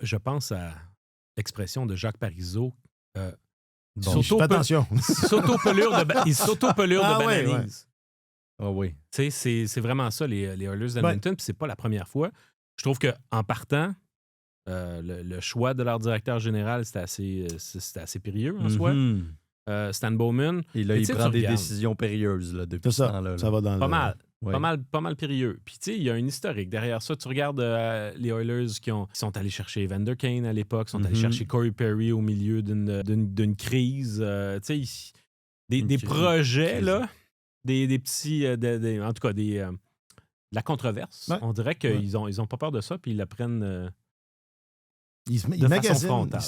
je pense à l'expression de Jacques Parizeau. Bon, fais attention. Il s'auto-pelure de ouais, bananise. Ah oui. Tu sais, c'est vraiment ça, les Oilers d'Edmonton. Puis c'est pas la première fois. Je trouve qu'en partant, le choix de leur directeur général, c'était assez périlleux en soi. Stan Bowman. Et là, il prend des décisions périlleuses là, depuis ce temps-là. Ça va dans pas mal périlleux. Puis, tu sais, il y a un historique derrière ça. Tu regardes les Oilers qui sont allés chercher Evander Kane à l'époque, sont allés chercher Corey Perry au milieu d'une crise. Tu sais, des projets, là, des petits... en tout cas, la controverse. Ouais. On dirait qu'ils ont pas peur de ça, puis ils la prennent... Il se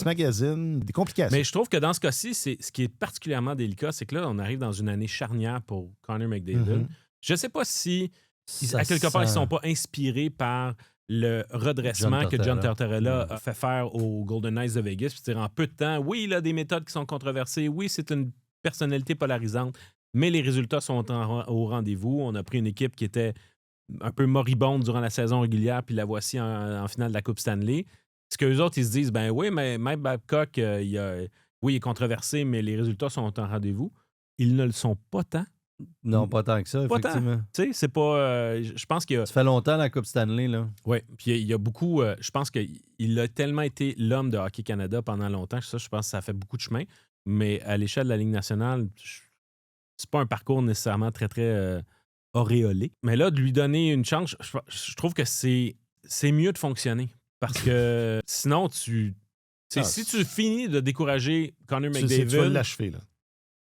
magazine des complications. Mais je trouve que dans ce cas-ci, ce qui est particulièrement délicat, c'est que là, on arrive dans une année charnière pour Connor McDavid. Je ne sais pas si, à quelque part, ils ne sont pas inspirés par le redressement que John Tortorella a fait faire aux Golden Knights de Vegas. Puis en peu de temps, oui, il a des méthodes qui sont controversées. Oui, c'est une personnalité polarisante, mais les résultats sont au rendez-vous. On a pris une équipe qui était un peu moribonde durant la saison régulière, puis la voici en finale de la Coupe Stanley. Ce qu'eux autres, ils se disent, ben oui, mais Mike Babcock, il est controversé, mais les résultats sont en rendez-vous. Ils ne le sont pas tant. Non, pas tant que ça, pas effectivement. Tu sais, c'est pas... je pense qu'il y a... Ça fait longtemps, la Coupe Stanley, là. Oui, puis il y a beaucoup... je pense qu'il a tellement été l'homme de Hockey Canada pendant longtemps que ça, je pense que ça fait beaucoup de chemin. Mais à l'échelle de la Ligue nationale, c'est pas un parcours nécessairement très, très auréolé. Mais là, de lui donner une chance, je trouve que c'est mieux de fonctionner. Parce que sinon, si tu finis de décourager Connor McDavid... Tu vas l'achever, là.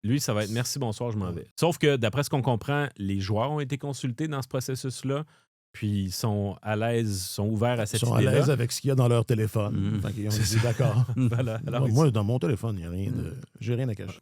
Lui, ça va être merci, bonsoir, je m'en vais. Sauf que, d'après ce qu'on comprend, les joueurs ont été consultés dans ce processus-là, puis ils sont à l'aise, sont ouverts à cette idée-là. Ils sont à l'aise avec ce qu'il y a dans leur téléphone. Ils ont dit d'accord. Voilà. Alors, moi, dans mon téléphone, j'ai rien à cacher.